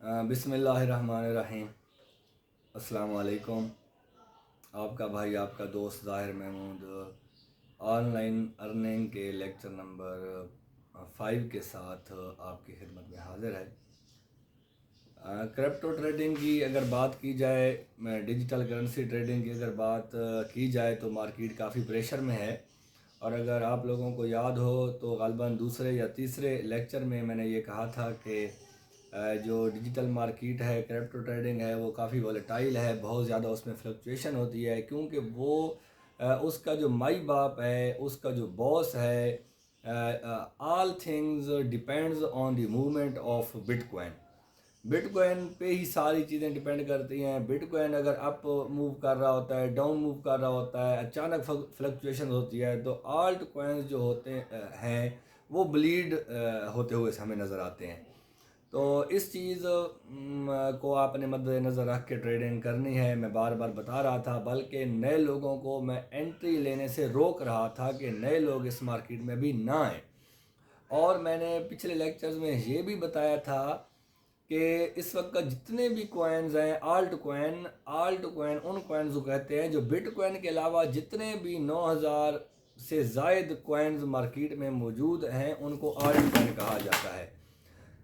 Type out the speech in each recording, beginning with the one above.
बिस्मिल्लाहिर्रहमानिर्रहीम। अस्सलाम वालेकुम। आपका भाई आपका दोस्त ज़ाहिर महमूद ऑनलाइन अर्निंग के लेक्चर नंबर 5 के साथ आपकी खिदमत में हाज़िर है। क्रिप्टो ट्रेडिंग की अगर बात की जाए, डिजिटल करेंसी ट्रेडिंग की अगर बात की जाए तो मार्केट काफ़ी प्रेशर में है। और अगर आप लोगों को याद हो तो ग़ालिबन दूसरे या तीसरे लेक्चर में मैंने ये कहा था कि जो डिजिटल मार्केट है, क्रिप्टो ट्रेडिंग है, वो काफ़ी वॉलेटाइल है, बहुत ज़्यादा उसमें फ्लक्चुएशन होती है, क्योंकि वो उसका जो माई बाप है, उसका जो बॉस है, all things depends on the movement of bitcoin. Bitcoin पे ही सारी चीज़ें डिपेंड करती हैं। बिटकॉइन अगर अप मूव कर रहा होता है, डाउन मूव कर रहा होता है, अचानक फ्लक्चुएशन होती है, तो आल्ट कॉइन्स जो होते हैं वो ब्लीड होते हुए हमें नज़र आते हैं। तो इस चीज़ को आपने मद्देनज़र रख के ट्रेडिंग करनी है। मैं बार बार बता रहा था, बल्कि नए लोगों को मैं एंट्री लेने से रोक रहा था कि नए लोग इस मार्केट में भी ना आएँ। और मैंने पिछले लेक्चर्स में ये भी बताया था कि इस वक्त जितने भी कॉइन्स हैं, आल्ट कॉइन उन कॉइन्स को कहते हैं जो बिटकॉइन के अलावा जितने भी 9000 से ज़ायद कॉइन्स मार्केट में मौजूद हैं उनको आल्ट कॉइन कहा जाता है।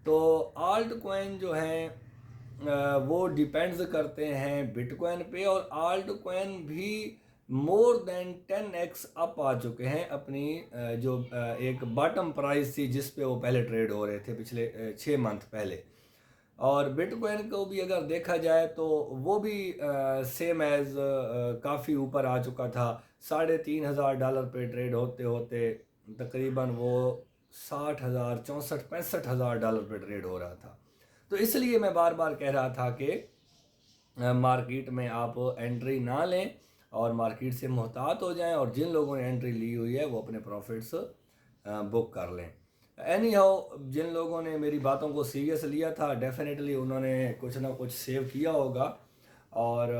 तो आल्ट कॉइन जो हैं वो डिपेंड्स करते हैं बिटकॉइन पे, और आल्ट कॉइन भी मोर देन 10x अप आ चुके हैं अपनी जो एक बॉटम प्राइस थी जिस पे वो पहले ट्रेड हो रहे थे पिछले 6 मंथ पहले। और बिटकॉइन को भी अगर देखा जाए तो वो भी सेम एज काफ़ी ऊपर आ चुका था। $3500 पे ट्रेड होते होते तकरीबन वो 60,000, 64, $65,000 पे ट्रेड हो रहा था। तो इसलिए मैं बार बार कह रहा था कि मार्केट में आप एंट्री ना लें और मार्केट से मुहतात हो जाएं, और जिन लोगों ने एंट्री ली हुई है वो अपने प्रॉफिट्स बुक कर लें। एनी हाउ, जिन लोगों ने मेरी बातों को सीरियस लिया था, डेफिनेटली उन्होंने कुछ ना कुछ सेव किया होगा, और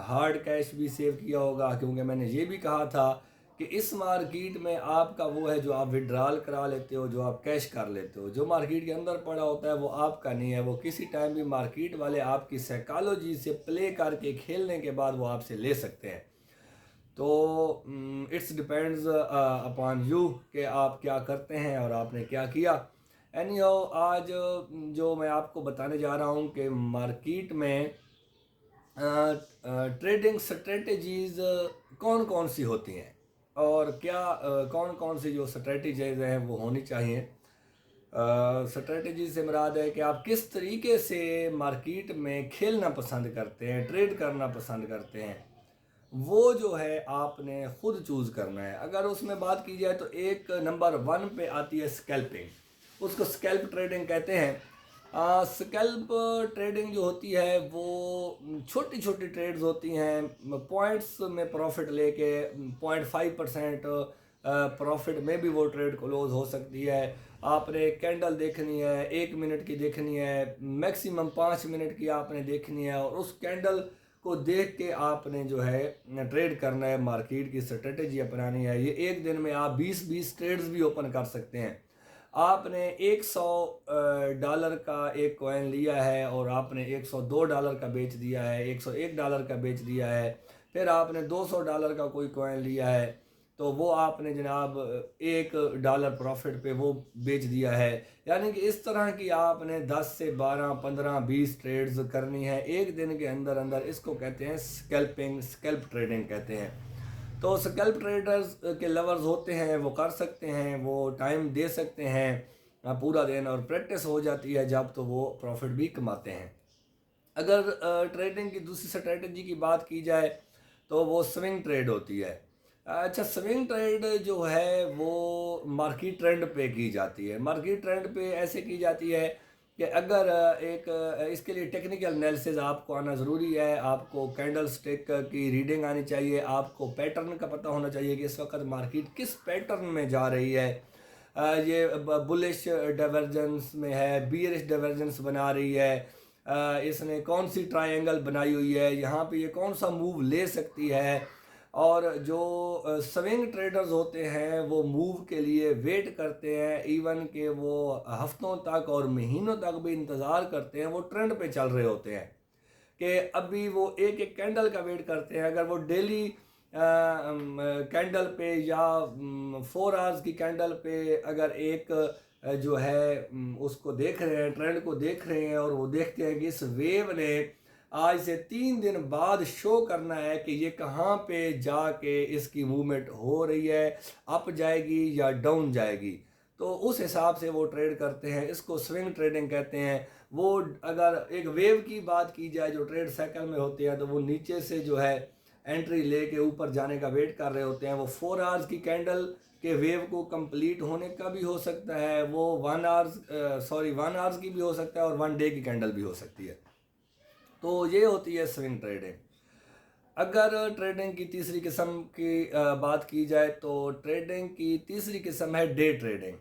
हार्ड कैश भी सेव किया होगा, क्योंकि मैंने ये भी कहा था कि इस मार्केट में आपका वो है जो आप विड्रॉल करा लेते हो, जो आप कैश कर लेते हो। जो मार्केट के अंदर पड़ा होता है वो आपका नहीं है, वो किसी टाइम भी मार्केट वाले आपकी साइकोलॉजी से प्ले करके खेलने के बाद वो आपसे ले सकते हैं। तो इट्स डिपेंड्स अपॉन यू कि आप क्या करते हैं और आपने क्या किया। एनी हाउ, आज जो मैं आपको बताने जा रहा हूँ कि मार्केट में ट्रेडिंग स्ट्रेटजीज कौन कौन सी होती हैं, और क्या कौन कौन सी जो स्ट्रेटजीज हैं वो होनी चाहिए। स्ट्रेटजी से मुराद है कि आप किस तरीके से मार्केट में खेलना पसंद करते हैं, ट्रेड करना पसंद करते हैं, वो जो है आपने खुद चूज़ करना है। अगर उसमें बात की जाए तो एक नंबर 1 पे आती है स्कैल्पिंग। उसको स्कैल्प ट्रेडिंग कहते हैं। स्कैल्प ट्रेडिंग जो होती है वो छोटी छोटी ट्रेड्स होती हैं, पॉइंट्स में प्रॉफिट लेके 0.5% प्रॉफिट में भी वो ट्रेड क्लोज हो सकती है। आपने कैंडल देखनी है, 1 मिनट की देखनी है, मैक्सिमम 5 मिनट की आपने देखनी है, और उस कैंडल को देख के आपने जो है ट्रेड करना है, मार्केट की स्ट्रेटेजी अपनानी है। ये एक दिन में आप 20-20 ट्रेड्स भी ओपन कर सकते हैं। आपने $100 का एक कॉइन लिया है और आपने $102 का बेच दिया है, $101 का बेच दिया है, फिर आपने $200 का कोई कॉइन लिया है, तो वो आपने जनाब $1 प्रॉफिट पे वो बेच दिया है। यानी कि इस तरह की आपने 10 से 12, 15, 20 ट्रेड्स करनी है एक दिन के अंदर अंदर। इसको कहते हैं स्कैल्प ट्रेडिंग कहते हैं। तो स्कैल्प ट्रेडर्स के लवर्स होते हैं, वो कर सकते हैं, वो टाइम दे सकते हैं पूरा दिन, और प्रैक्टिस हो जाती है जब तो वो प्रॉफिट भी कमाते हैं। अगर ट्रेडिंग की दूसरी स्ट्रेटजी की बात की जाए तो वो स्विंग ट्रेड होती है। अच्छा, स्विंग ट्रेड जो है वो मार्केट ट्रेंड पे की जाती है। मार्केट ट्रेंड पे ऐसे की जाती है कि अगर इसके लिए टेक्निकल एनालिसिस आपको आना ज़रूरी है, आपको कैंडल स्टिक की रीडिंग आनी चाहिए, आपको पैटर्न का पता होना चाहिए कि इस वक्त मार्केट किस पैटर्न में जा रही है। ये बुलिश डाइवर्जेंस में है, बियरिश डाइवर्जेंस बना रही है, इसने कौन सी ट्रायंगल बनाई हुई है, यहाँ पे ये कौन सा मूव ले सकती है, और जो स्विंग ट्रेडर्स होते हैं वो मूव के लिए वेट करते हैं, इवन के वो हफ्तों तक और महीनों तक भी इंतज़ार करते हैं, वो ट्रेंड पे चल रहे होते हैं कि अभी वो एक एक कैंडल का वेट करते हैं। अगर वो डेली कैंडल पे या 4 आवर्स की कैंडल पे अगर एक जो है उसको देख रहे हैं, ट्रेंड को देख रहे हैं, और वो देखते हैं कि इस वेव ने आज से 3 दिन बाद शो करना है कि ये कहाँ पे जाके इसकी मूवमेंट हो रही है, अप जाएगी या डाउन जाएगी, तो उस हिसाब से वो ट्रेड करते हैं। इसको स्विंग ट्रेडिंग कहते हैं। वो अगर एक वेव की बात की जाए जो ट्रेड साइकिल में होती है, तो वो नीचे से जो है एंट्री लेके ऊपर जाने का वेट कर रहे होते हैं। वो 4 आवर्स की कैंडल के वेव को कंप्लीट होने का भी हो सकता है, वो 1 आवर्स की भी हो सकता है, और 1 डे की कैंडल भी हो सकती है। तो ये होती है स्विंग ट्रेडिंग। अगर ट्रेडिंग की तीसरी किस्म की बात की जाए, तो ट्रेडिंग की तीसरी किस्म है डे ट्रेडिंग।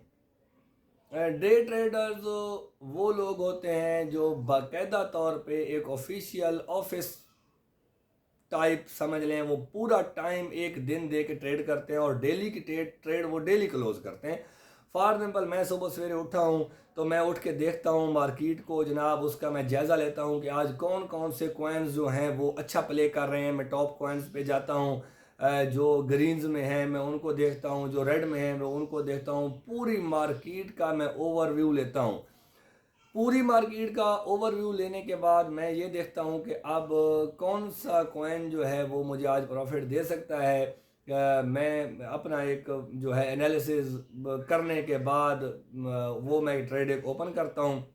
डे ट्रेडर्स वो लोग होते हैं जो बाकायदा तौर पे एक ऑफिशियल ऑफिस टाइप समझ लें, वो पूरा टाइम एक दिन दे के ट्रेड करते हैं, और डेली की ट्रेड वो डेली क्लोज करते हैं। फॉर एग्जाम्पल, मैं सुबह सवेरे उठा हूँ तो मैं उठ के देखता हूँ मार्केट को जनाब, उसका मैं जायज़ा लेता हूँ कि आज कौन कौन से कॉइन्स जो हैं वो अच्छा प्ले कर रहे हैं। मैं टॉप कॉइन्स पे जाता हूँ, जो ग्रीन्स में हैं मैं उनको देखता हूँ, जो रेड में हैं मैं उनको देखता हूँ। पूरी मार्केट का मैं ओवरव्यू लेता हूँ। पूरी मार्केट का ओवरव्यू लेने के बाद मैं ये देखता हूँ कि अब कौन सा कॉइन जो है वो मुझे आज प्रॉफिट दे सकता है। मैं अपना एक जो है एनालिसिस करने के बाद वो मैं ट्रेड एक ओपन करता हूँ,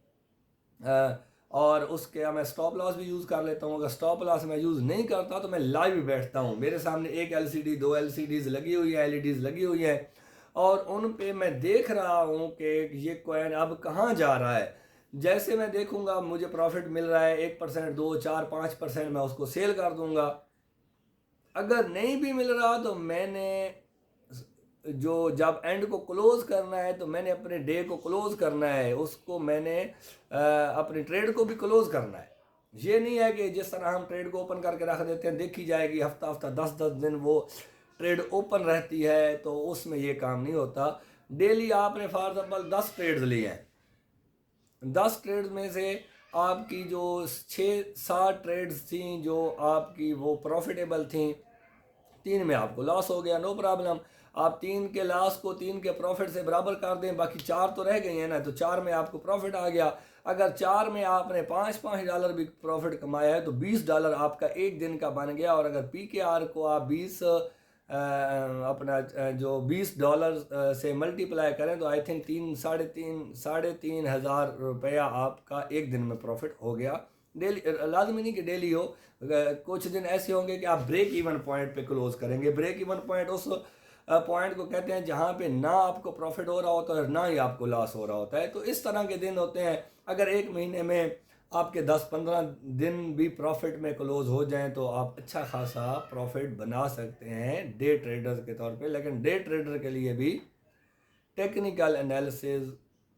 और उसके मैं स्टॉप लॉस भी यूज़ कर लेता हूँ। अगर स्टॉप लॉस मैं यूज़ नहीं करता तो मैं लाइव बैठता हूँ। मेरे सामने एक एलसीडी, 2 एलसीडीज़ लगी हुई है, एलईडीज़ लगी हुई है, और उन पे मैं देख रहा हूँ कि ये कॉइन अब कहाँ जा रहा है। जैसे मैं देखूंगा मुझे प्रॉफिट मिल रहा है 1%, 2, 4, 5%, मैं उसको सेल कर दूंगा। अगर नहीं भी मिल रहा तो मैंने जो जब एंड को क्लोज करना है तो मैंने अपने डे को क्लोज करना है, उसको मैंने अपने ट्रेड को भी क्लोज करना है। ये नहीं है कि जिस तरह हम ट्रेड को ओपन करके रख देते हैं, देखी जाएगी हफ्ता हफ्ता 10-10 दिन वो ट्रेड ओपन रहती है, तो उसमें ये काम नहीं होता। डेली आपने फॉर एग्जाम्पल 10 ट्रेड्स लिए हैं, 10 ट्रेड्स में से आपकी जो 6-7 ट्रेड्स थी जो आपकी वो प्रॉफिटेबल थी, 3 में आपको लॉस हो गया, नो प्रॉब्लम। आप 3 के लॉस को 3 के प्रॉफिट से बराबर कर दें, बाकी 4 तो रह गई हैं ना, तो 4 में आपको प्रॉफिट आ गया। अगर 4 में आपने $5 भी प्रॉफिट कमाया है तो $20 आपका एक दिन का बन गया। और अगर PKR को आप 20 अपना जो $20 से मल्टीप्लाई करें तो आई थिंक 3 हज़ार रुपया आपका एक दिन में प्रॉफिट हो गया। डेली लाजमी नहीं कि डेली हो, कुछ दिन ऐसे होंगे कि आप ब्रेक इवन पॉइंट पे क्लोज करेंगे। ब्रेक इवन पॉइंट उस पॉइंट को कहते हैं जहाँ पे ना आपको प्रॉफिट हो रहा होता है ना ही आपको लॉस हो रहा होता है। तो इस तरह के दिन होते हैं। अगर एक महीने में आपके 10-15 दिन भी प्रॉफिट में क्लोज हो जाएं तो आप अच्छा खासा प्रॉफिट बना सकते हैं डे ट्रेडर्स के तौर पे। लेकिन डे ट्रेडर के लिए भी टेक्निकल एनालिसिस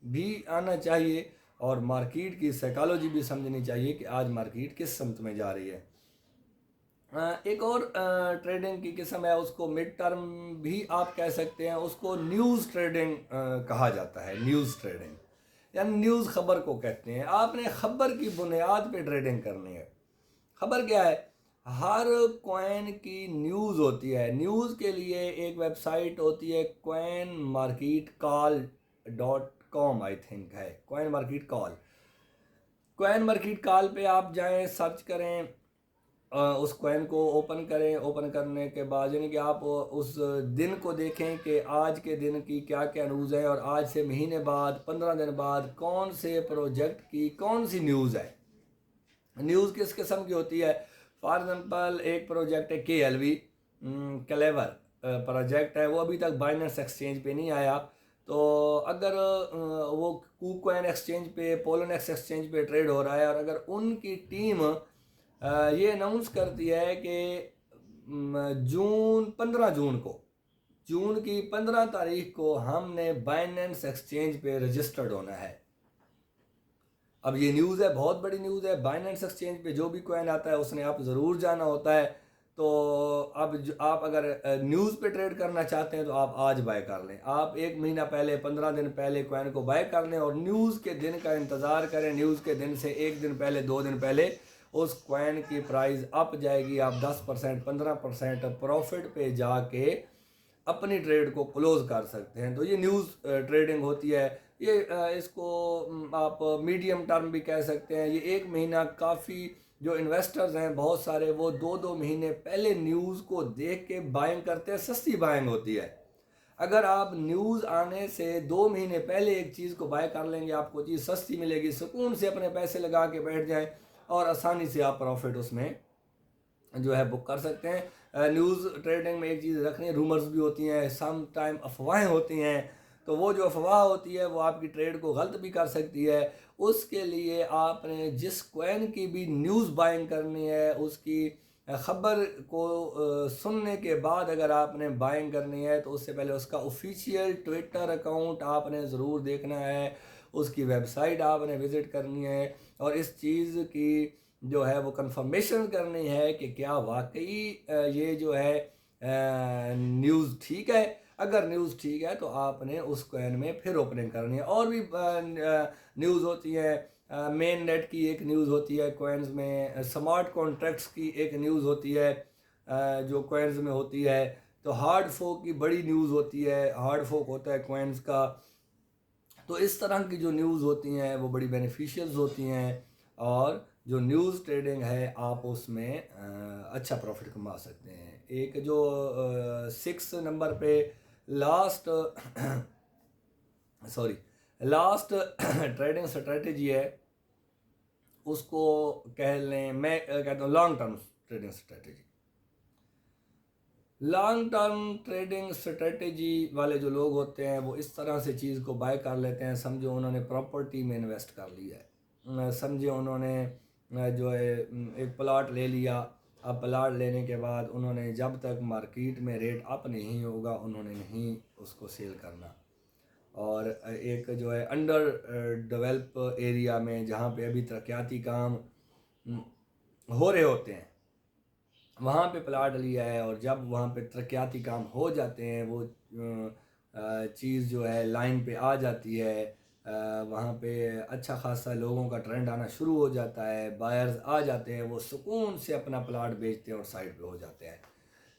भी आना चाहिए, और मार्केट की साइकोलॉजी भी समझनी चाहिए कि आज मार्केट किस समत में जा रही है। एक और ट्रेडिंग की किस्म है, उसको मिड टर्म भी आप कह सकते हैं, उसको न्यूज़ ट्रेडिंग कहा जाता है। न्यूज़ ट्रेडिंग यानी न्यूज़ खबर को कहते हैं। आपने खबर की बुनियाद पे ट्रेडिंग करनी है। खबर क्या है? हर कॉइन की न्यूज़ होती है। न्यूज़ के लिए एक वेबसाइट होती है, coinmarketcall.com आई थिंक है, कॉइन मार्केट कॉल पे आप जाएं, सर्च करें, उस कॉइन को ओपन करें। ओपन करने के बाद यानी कि आप उस दिन को देखें कि आज के दिन की क्या क्या न्यूज़ है, और आज से महीने बाद, 15 दिन बाद कौन से प्रोजेक्ट की कौन सी न्यूज़ है। न्यूज़ किस किस्म की होती है? फॉर एग्जांपल एक प्रोजेक्ट है KLV, क्लेवर प्रोजेक्ट है, वो अभी तक बाइनेंस एक्सचेंज पे नहीं आया। तो अगर वो KuCoin एक्सचेंज पे, पोलोनेक्स एक्सचेंज पे ट्रेड हो रहा है, और अगर उनकी टीम ये अनाउंस करती है कि 15 जून को, जून की 15 तारीख को हमने बाइनेंस एक्सचेंज पे रजिस्टर्ड होना है। अब ये न्यूज़ है, बहुत बड़ी न्यूज़ है। बाइनेंस एक्सचेंज पे जो भी कॉइन आता है उसने आप ज़रूर जाना होता है। तो अब जो आप अगर न्यूज़ पे ट्रेड करना चाहते हैं तो आप आज बाय कर लें। आप 1 महीना पहले, 15 दिन पहले कॉइन को बाय कर लें और न्यूज़ के दिन का इंतज़ार करें। न्यूज़ के दिन से 1 दिन पहले, 2 दिन पहले उस कॉइन की प्राइस अप जाएगी। आप 10%, 15% प्रॉफिट पे जाके अपनी ट्रेड को क्लोज कर सकते हैं। तो ये न्यूज़ ट्रेडिंग होती है। ये इसको आप मीडियम टर्म भी कह सकते हैं। ये 1 महीना काफ़ी, जो इन्वेस्टर्स हैं बहुत सारे, वो 2-2 महीने पहले न्यूज़ को देख के बाइंग करते हैं। सस्ती बाइंग होती है। अगर आप न्यूज़ आने से 2 महीने पहले एक चीज़ को बाय कर लेंगे, आपको चीज़ सस्ती मिलेगी, सुकून से अपने पैसे लगा के बैठ जाएं और आसानी से आप प्रॉफिट उसमें जो है बुक कर सकते हैं। न्यूज़ ट्रेडिंग में एक चीज़ रखनी है, रूमर्स भी होती हैं, सम टाइम अफवाहें होती हैं। तो वो जो अफवाह होती है वो आपकी ट्रेड को गलत भी कर सकती है। उसके लिए आपने जिस कॉइन की भी न्यूज़ बाइंग करनी है, उसकी ख़बर को सुनने के बाद अगर आपने बाइंग करनी है तो उससे पहले उसका ऑफिशियल ट्विटर अकाउंट आपने ज़रूर देखना है, उसकी वेबसाइट आपने विज़िट करनी है और इस चीज़ की जो है वो कंफर्मेशन करनी है कि क्या वाकई ये जो है न्यूज़ ठीक है। अगर न्यूज़ ठीक है तो आपने उस कॉइन में फिर ओपनिंग करनी है। और भी न्यूज़ होती है, मेन नेट की एक न्यूज़ होती है कॉइन्स में, स्मार्ट कॉन्ट्रैक्ट्स की एक न्यूज़ होती है जो कॉइन्स में होती है। तो हार्ड फोक की बड़ी न्यूज़ होती है, हार्ड फोक होता है कॉइन्स का। तो इस तरह की जो न्यूज़ होती हैं वो बड़ी बेनिफिशियल्स होती हैं और जो न्यूज़ ट्रेडिंग है आप उसमें अच्छा प्रॉफिट कमा सकते हैं। एक जो 6 नंबर पे last sorry last trading strategy है, उसको कह लें, मैं कहता हूँ long term trading strategy. Long term trading strategy वाले जो लोग होते हैं वो इस तरह से चीज़ को बाय कर लेते हैं, समझो उन्होंने प्रॉपर्टी में इन्वेस्ट कर लिया है, समझे उन्होंने जो है एक प्लाट ले लिया। अब प्लाट लेने के बाद उन्होंने जब तक मार्केट में रेट अप नहीं होगा उन्होंने नहीं उसको सेल करना। और एक जो है अंडर डेवलप एरिया में जहाँ पे अभी तरक्याती काम हो रहे होते हैं वहाँ पे प्लाट लिया है और जब वहाँ पे तरक्याती काम हो जाते हैं वो चीज़ जो है लाइन पे आ जाती है, वहाँ पे अच्छा खासा लोगों का ट्रेंड आना शुरू हो जाता है, बायर्स आ जाते हैं, वो सुकून से अपना प्लाट बेचते हैं और साइड पे हो जाते हैं।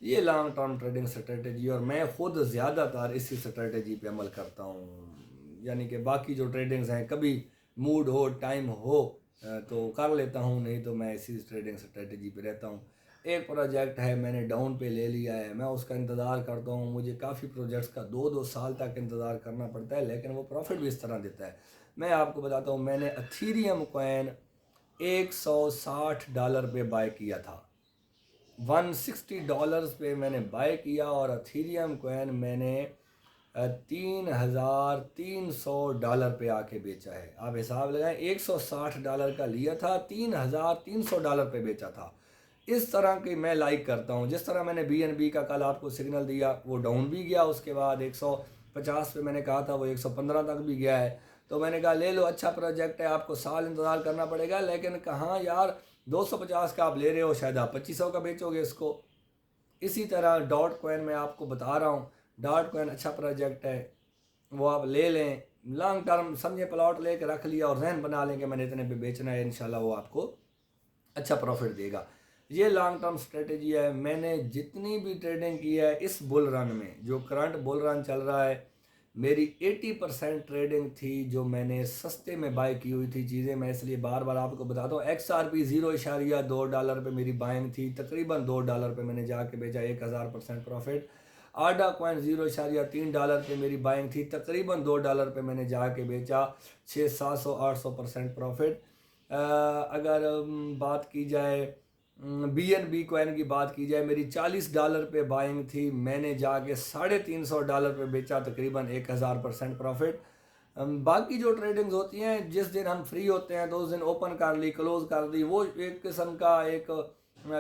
ये लॉन्ग टर्म ट्रेडिंग स्ट्रेटजी और मैं ख़ुद ज़्यादातर इसी स्ट्रेटजी पे अमल करता हूँ। यानी कि बाकी जो ट्रेडिंग्स हैं कभी मूड हो, टाइम हो तो कर लेता हूँ, नहीं तो मैं इसी ट्रेडिंग स्ट्रेटजी पे रहता हूँ। एक प्रोजेक्ट है मैंने डाउन पे ले लिया है, मैं उसका इंतज़ार करता हूँ। मुझे काफ़ी प्रोजेक्ट्स का 2-2 साल तक इंतज़ार करना पड़ता है, लेकिन वो प्रॉफिट भी इस तरह देता है। मैं आपको बताता हूँ, मैंने अथीरियम कॉइन $160 पे बाय किया था, $160 पे मैंने बाय किया और अथीरियम कॉइन मैंने $3,300 पे आके बेचा है। आप हिसाब लगाएं, $160 का लिया था, $3,300 पे बेचा था। इस तरह की मैं लाइक करता हूँ। जिस तरह मैंने BNB का कल आपको सिग्नल दिया, वो डाउन भी गया, उसके बाद 150 पे मैंने कहा था, वो 115 तक भी गया है। तो मैंने कहा ले लो, अच्छा प्रोजेक्ट है, आपको साल इंतज़ार करना पड़ेगा, लेकिन कहाँ यार 250 का आप ले रहे हो, शायद आप 2500 का बेचोगे इसको। इसी तरह डॉट कॉइन मैं आपको बता रहा हूँ, डॉट कॉइन अच्छा प्रोजेक्ट है, वो आप ले लें। लॉन्ग टर्म समझे, प्लॉट लेके रख लिया और जहन बना लें कि मैंने इतने पे बेचना है, इंशाल्लाह वो आपको अच्छा प्रॉफिट देगा। ये लॉन्ग टर्म स्ट्रेटजी है। मैंने जितनी भी ट्रेडिंग की है इस बुल रन में, जो करंट बुल रन चल रहा है, मेरी 80% ट्रेडिंग थी जो मैंने सस्ते में बाय की हुई थी चीज़ें। मैं इसलिए बार बार आपको बताता हूँ, XRP $0.2 पे मेरी बाइंग थी, तकरीबन $2 पे मैंने जाके बेचा, 1000% प्रॉफिट। आडा कॉइन $0.3 पे मेरी बाइंग थी, तकरीबन $2 पे मैंने जाके बेचा, 600-700-800% प्रॉफिट। अगर बात की जाए BNB कॉइन की बात की जाए, मेरी $40 पे बाइंग थी, मैंने जाके $350 पे बेचा, तकरीबन 1000% प्रॉफिट। बाकी जो ट्रेडिंग्स होती हैं, जिस दिन हम फ्री होते हैं तो उस दिन ओपन कर ली, क्लोज कर दी, वो एक किस्म का एक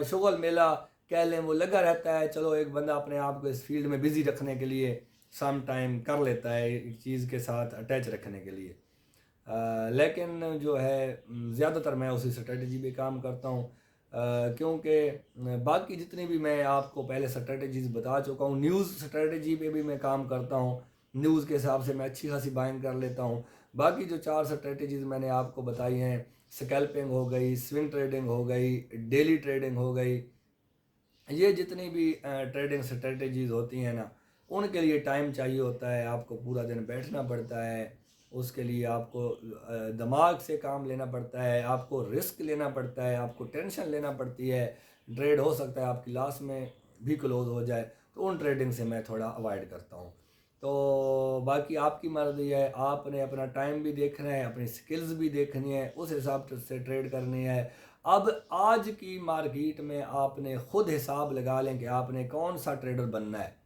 शुगल मेला कह लें, वो लगा रहता है। चलो एक बंदा अपने आप को इस फील्ड में बिज़ी रखने के लिए सम टाइम कर लेता है, एक चीज़ के साथ अटैच रखने के लिए। लेकिन जो है ज़्यादातर मैं उसी स्ट्रेटजी पे काम करता हूँ। क्योंकि बाकी जितनी भी मैं आपको पहले स्ट्रेटजीज बता चुका हूँ, न्यूज़ स्ट्रेटजी पे भी मैं काम करता हूँ, न्यूज़ के हिसाब से मैं अच्छी खासी बाइंग कर लेता हूँ। बाकी जो 4 स्ट्रेटजीज मैंने आपको बताई हैं, स्कैल्पिंग हो गई, स्विंग ट्रेडिंग हो गई, डेली ट्रेडिंग हो गई, ये जितनी भी ट्रेडिंग स्ट्रेटजीज होती हैं ना, उनके लिए टाइम चाहिए होता है, आपको पूरा दिन बैठना पड़ता है, उसके लिए आपको दिमाग से काम लेना पड़ता है, आपको रिस्क लेना पड़ता है, आपको टेंशन लेना पड़ती है। ट्रेड हो सकता है आपकी लास्ट में भी क्लोज हो जाए, तो उन ट्रेडिंग से मैं थोड़ा अवॉइड करता हूँ। तो बाकी आपकी मर्जी है, आपने अपना टाइम भी देखना है, अपनी स्किल्स भी देखनी है, उस हिसाब से ट्रेड करनी है। अब आज की मार्केट में आपने खुद हिसाब लगा लें कि आपने कौन सा ट्रेडर बनना है।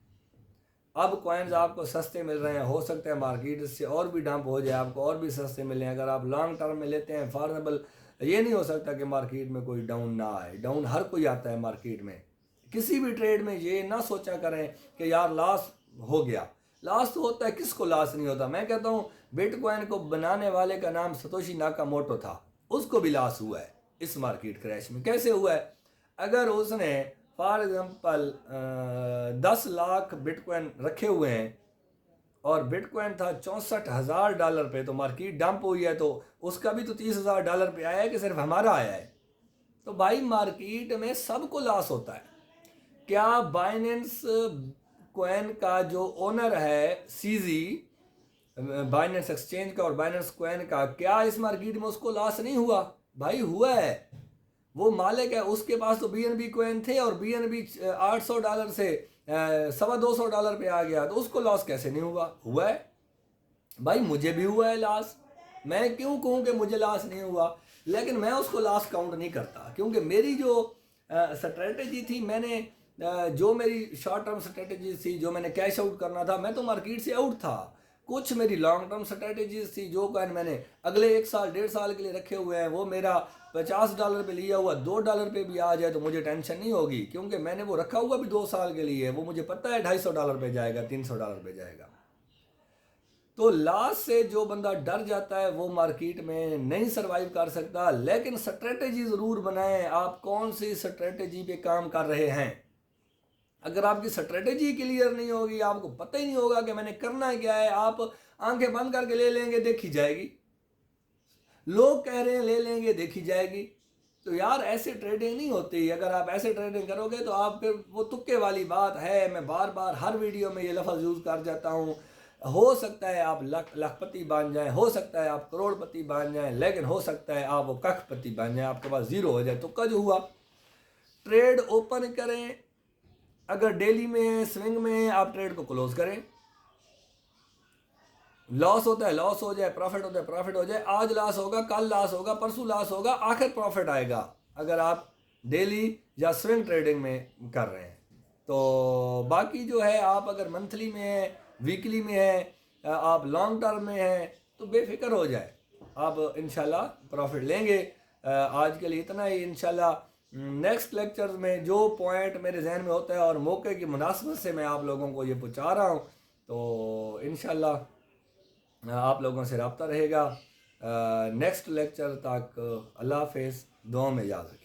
अब कॉइन्स आपको सस्ते मिल रहे हैं, हो सकता है मार्केट से और भी डंप हो जाए, आपको और भी सस्ते मिले। अगर आप लॉन्ग टर्म में लेते हैं, फॉर एग्जाम्पल, ये नहीं हो सकता कि मार्केट में कोई डाउन ना आए, डाउन हर कोई आता है मार्केट में। किसी भी ट्रेड में ये ना सोचा करें कि यार लॉस हो गया। लॉस तो होता है, किसको लॉस नहीं होता। मैं कहता हूँ बिटकॉइन को बनाने वाले का नाम सतोशी नाकामोटो था, उसको भी लॉस हुआ है इस मार्केट क्रैश में। कैसे हुआ है? अगर उसने फॉर एग्जाम्पल 10 लाख बिटकॉइन रखे हुए हैं और बिटकॉइन था $64,000 पे, तो मार्केट डंप हुई है, तो उसका भी तो $30,000 पे आया है कि सिर्फ हमारा आया है? तो भाई मार्केट में सबको लॉस होता है। क्या बाइनेंस कॉइन का जो ओनर है सीजी, बाइनेंस एक्सचेंज का और बाइनेंस कॉइन का, क्या इस मार्केट में उसको लॉस नहीं हुआ? भाई हुआ है। वो मालिक है, उसके पास तो BNB कॉइन थे और BNB $800 से $225 पे आ गया, तो उसको लॉस कैसे नहीं हुआ? हुआ है भाई, मुझे भी हुआ है लॉस। मैं क्यों कहूँ कि मुझे लॉस नहीं हुआ? लेकिन मैं उसको लॉस काउंट नहीं करता, क्योंकि मेरी जो स्ट्रेटजी थी, मैंने जो मेरी शॉर्ट टर्म स्ट्रेटजी थी, जो मैंने कैश आउट करना था, मैं तो मार्केट से आउट था। कुछ मेरी लॉन्ग टर्म स्ट्रेटजीज थी, जो कॉइन मैंने अगले 1 साल 1.5 साल के लिए रखे हुए हैं, वो मेरा $50 पे लिया हुआ $2 पे भी आ जाए तो मुझे टेंशन नहीं होगी, क्योंकि मैंने वो रखा हुआ भी 2 साल के लिए, वो मुझे पता है $250 पे जाएगा, $300 पे जाएगा। तो लॉस से जो बंदा डर जाता है वो मार्केट में नहीं सरवाइव कर सकता। लेकिन स्ट्रेटजी ज़रूर बनाएं, आप कौन सी स्ट्रेटजी पे काम कर रहे हैं। अगर आपकी स्ट्रेटजी क्लियर नहीं होगी, आपको पता ही नहीं होगा कि मैंने करना क्या है, आप आंखें बंद करके ले लेंगे, देखी जाएगी, लोग कह रहे हैं ले लेंगे, देखी जाएगी। तो यार ऐसे ट्रेडिंग नहीं होती। अगर आप ऐसे ट्रेडिंग करोगे तो आप फिर, वो तुक्के वाली बात है, मैं बार बार हर वीडियो में ये लफ्ज़ यूज़ कर जाता हूँ। हो सकता है आप लखपति बन जाएं, हो सकता है आप करोड़पति बन जाएं, लेकिन हो सकता है आप वो कखपति बन जाएं, आपके पास ज़ीरो हो जाए। तो कज हुआ। ट्रेड ओपन करें, अगर डेली में है, स्विंग में है, आप ट्रेड को क्लोज करें। लॉस होता है लॉस हो जाए, प्रॉफिट होता है प्रॉफिट हो जाए। आज लॉस होगा, कल लॉस होगा, परसों लॉस होगा, आखिर प्रॉफिट आएगा अगर आप डेली या स्विंग ट्रेडिंग में कर रहे हैं। तो बाकी जो है, आप अगर मंथली में है, वीकली में है, आप लॉन्ग टर्म में है, तो बेफिक्र हो जाए, आप इंशाल्लाह प्रॉफिट लेंगे। आज के लिए इतना ही। इंशाल्लाह नेक्स्ट लेक्चर्स में जो पॉइंट मेरे जहन में होता है और मौके की मुनासबत से मैं आप लोगों को ये पहुँचा रहा हूँ, तो इंशाल्लाह आप लोगों से रब्ता रहेगा। नेक्स्ट लेक्चर तक अल्लाह हाफ़िज़, दुआ में याद रखें।